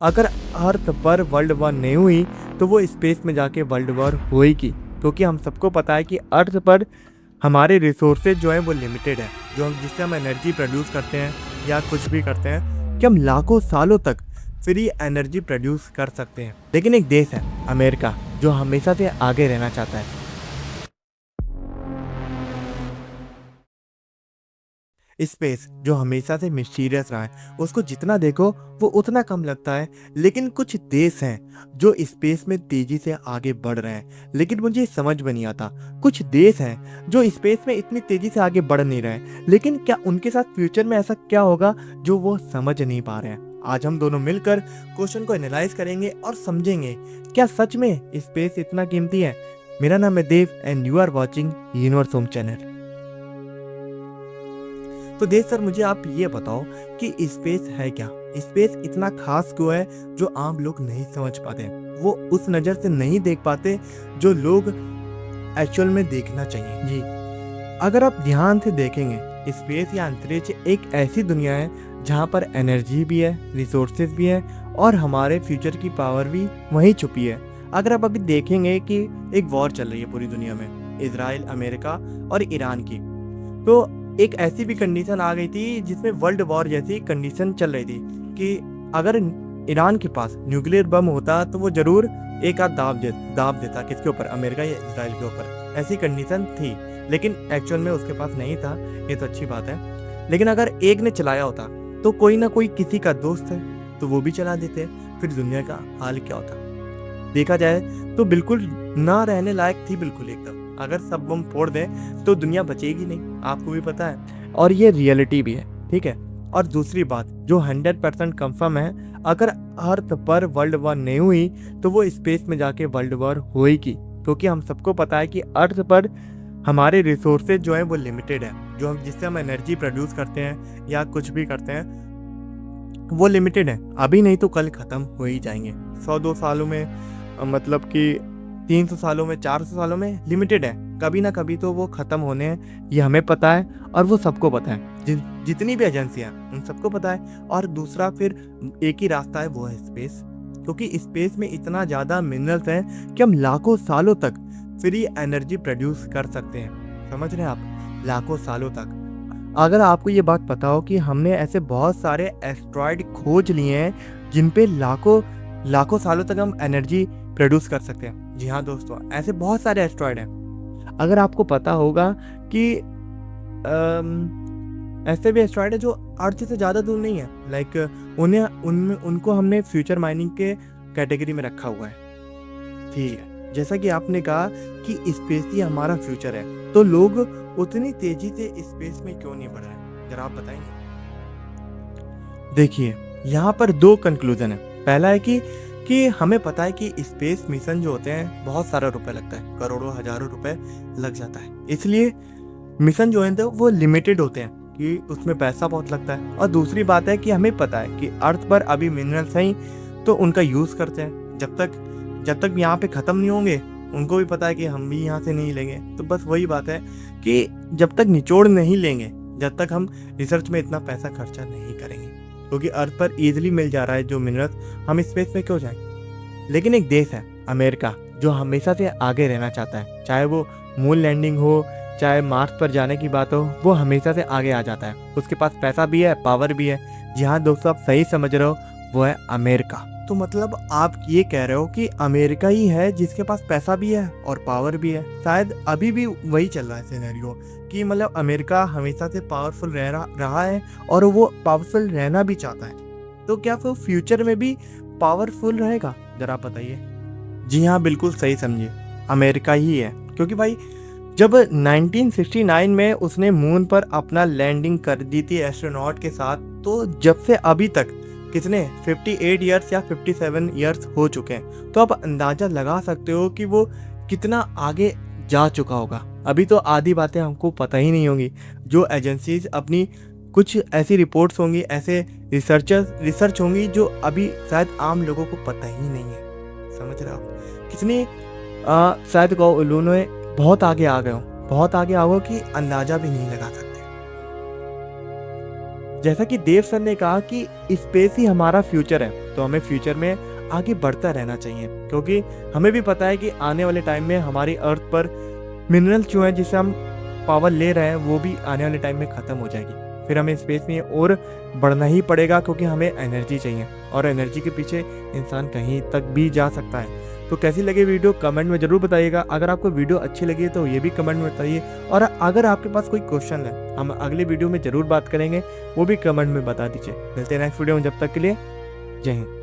अगर अर्थ पर world war नहीं हुई तो वो स्पेस में जाके वर्ल्ड वॉर होएगी, क्योंकि हम सबको पता है कि अर्थ पर हमारे रिसोर्सेज जो हैं वो लिमिटेड है। जो हम जिससे हम एनर्जी प्रोड्यूस करते हैं या कुछ भी करते हैं कि हम लाखों सालों तक फ्री एनर्जी प्रोड्यूस कर सकते हैं। लेकिन एक देश है अमेरिका जो हमेशा से आगे रहना चाहता है। स्पेस जो हमेशा से मिस्टीरियस रहा है, उसको जितना देखो वो उतना कम लगता है। लेकिन कुछ देश हैं जो स्पेस में तेजी से आगे बढ़ रहे हैं, लेकिन मुझे समझ में नहीं आता। कुछ देश हैं जो स्पेस में इतनी तेजी से आगे बढ़ नहीं रहे, लेकिन क्या उनके साथ फ्यूचर में ऐसा क्या होगा जो वो समझ नहीं पा रहे हैं। आज हम दोनों मिलकर क्वेश्चन को एनालाइज करेंगे और समझेंगे क्या सच में स्पेस इतना कीमती है। मेरा नाम है Dev and you are watching universe home channel. तो देख सर, मुझे आप ये बताओ कि स्पेस है क्या, स्पेस इतना खास क्यों है जो आम लोग नहीं समझ पाते, वो उस नज़र से नहीं देख पाते जो लोग एक्चुअल में देखना चाहिए। जी, अगर आप ध्यान से देखेंगे, स्पेस या अंतरिक्ष एक ऐसी दुनिया है जहाँ पर एनर्जी भी है, रिसोर्सेज भी है और हमारे फ्यूचर की पावर भी वहीं छुपी है। अगर आप अभी देखेंगे कि एक वॉर चल रही है पूरी दुनिया में, इजराइल, अमेरिका और ईरान की, तो एक ऐसी भी कंडीशन आ गई थी जिसमें वर्ल्ड वॉर जैसी कंडीशन चल रही थी कि अगर ईरान के पास न्यूक्लियर बम होता तो वो जरूर एक आध दाब देता किसके ऊपर, अमेरिका या इजराइल के ऊपर। ऐसी कंडीशन थी, लेकिन एक्चुअल में उसके पास नहीं था, ये तो अच्छी बात है। लेकिन अगर एक ने चलाया होता तो कोई ना कोई किसी का दोस्त है तो वो भी चला देते, फिर दुनिया का हाल क्या होता। देखा जाए तो बिल्कुल ना रहने लायक थी, बिल्कुल एकदम। अगर सब बम फोड़ दें तो दुनिया बचेगी नहीं, आपको भी पता है, और ये रियलिटी भी है, ठीक है। और दूसरी बात जो 100% कंफर्म है, अगर अर्थ पर वर्ल्ड वॉर नहीं हुई तो वो स्पेस में जाके वर्ल्ड वॉर होएगी, क्योंकि हम सबको पता है कि अर्थ पर हमारे रिसोर्सेज जो हैं वो लिमिटेड है। जो हम जिससे हम एनर्जी प्रोड्यूस करते हैं या कुछ भी करते हैं वो लिमिटेड है, अभी नहीं तो कल ख़त्म हो ही जाएंगे। 100-2 सालों में, मतलब कि 300 सालों में, 400 सालों में लिमिटेड है, कभी ना कभी तो वो ख़त्म होने हैं, ये हमें पता है और वो सबको पता है। जितनी भी एजेंसियाँ उन सबको पता है। और दूसरा फिर एक ही रास्ता है, वो है स्पेस, क्योंकि स्पेस में इतना ज़्यादा मिनरल्स हैं कि हम लाखों सालों तक फ्री एनर्जी प्रोड्यूस कर सकते हैं। समझ रहे हैं आप, लाखों सालों तक। अगर आपको ये बात पता हो कि हमने ऐसे बहुत सारे एस्ट्रॉयड खोज लिए हैं जिन पे लाखों सालों तक हम एनर्जी प्रोड्यूस कर सकते हैं। जी हाँ दोस्तों, ऐसे बहुत सारे एस्ट्रॉयड हैं। अगर आपको पता होगा कि ऐसे भी एस्ट्रॉयड है जो अर्थ से ज़्यादा दूर नहीं है, लाइक उनको हमने फ्यूचर माइनिंग के कैटेगरी में रखा हुआ है। ठीक है, जैसा कि आपने कहा कि स्पेस ही हमारा फ्यूचर है, तो लोग उतनी तेजी से स्पेस में क्यों नहीं बढ़ रहे हैं, जरा आप बताएंगे। देखिए, यहाँ पर 2 कंक्लूजन है। पहला है कि हमें पता है कि स्पेस मिशन जो होते हैं बहुत सारा रुपए लगता है, करोड़ों हजारों रुपए लग जाता है, इसलिए मिशन जो है वो लिमिटेड होते हैं कि उसमें पैसा बहुत लगता है। और दूसरी बात है कि हमें पता है कि अर्थ पर अभी मिनरल्स हैं तो उनका यूज़ करते हैं, जब तक यहाँ पे ख़त्म नहीं होंगे उनको भी पता है कि हम भी यहाँ से नहीं लेंगे। तो बस वही बात है कि जब तक निचोड़ नहीं लेंगे, जब तक हम रिसर्च में इतना पैसा खर्चा नहीं करेंगे, क्योंकि अर्थ पर ईजिली मिल जा रहा है जो मिनरल्स, हम स्पेस में क्यों जाएं। लेकिन एक देश है अमेरिका जो हमेशा से आगे रहना चाहता है, चाहे वो मून लैंडिंग हो, चाहे मार्स पर जाने की बात हो, वो हमेशा से आगे आ जाता है। उसके पास पैसा भी है, पावर भी है। जी हाँ दोस्तों, आप सही समझ रहे हो, वो है अमेरिका। तो मतलब आप ये कह रहे हो कि अमेरिका ही है जिसके पास पैसा भी है और पावर भी है। शायद अभी भी वही चल रहा है सिनेरियो कि मतलब अमेरिका हमेशा से पावरफुल रहा है और वो पावरफुल रहना भी चाहता है। तो क्या वो फ्यूचर में भी पावरफुल रहेगा, जरा बताइए। जी हाँ, बिल्कुल सही समझिए, अमेरिका ही है। क्योंकि भाई जब 1969 में उसने मून पर अपना लैंडिंग कर दी थी एस्ट्रोनॉट के साथ, तो जब से अभी तक कितने 58 ईयर्स या 57 ईयर्स हो चुके हैं। तो आप अंदाज़ा लगा सकते हो कि वो कितना आगे जा चुका होगा। अभी तो आधी बातें हमको पता ही नहीं होंगी, जो एजेंसीज अपनी कुछ ऐसी रिपोर्ट्स होंगी, ऐसे रिसर्च होंगी जो अभी शायद आम लोगों को पता ही नहीं है। समझ रहे हो कितनी शायद उन्होंने बहुत आगे आ गए हो कि अंदाज़ा भी नहीं लगा सकते। जैसा कि देव सर ने कहा कि स्पेस ही हमारा फ्यूचर है, तो हमें फ्यूचर में आगे बढ़ता रहना चाहिए, क्योंकि हमें भी पता है कि आने वाले टाइम में हमारी अर्थ पर मिनरल जो है जिसे हम पावर ले रहे हैं वो भी आने वाले टाइम में ख़त्म हो जाएगी। फिर हमें स्पेस में और बढ़ना ही पड़ेगा, क्योंकि हमें एनर्जी चाहिए और एनर्जी के पीछे इंसान कहीं तक भी जा सकता है। तो कैसी लगी वीडियो कमेंट में ज़रूर बताइएगा। अगर आपको वीडियो अच्छी लगी तो ये भी कमेंट में बताइए, और अगर आपके पास कोई क्वेश्चन है हम अगले वीडियो में ज़रूर बात करेंगे, वो भी कमेंट में बता दीजिए। मिलते हैं नेक्स्ट वीडियो में, जब तक के लिए जय हिंद।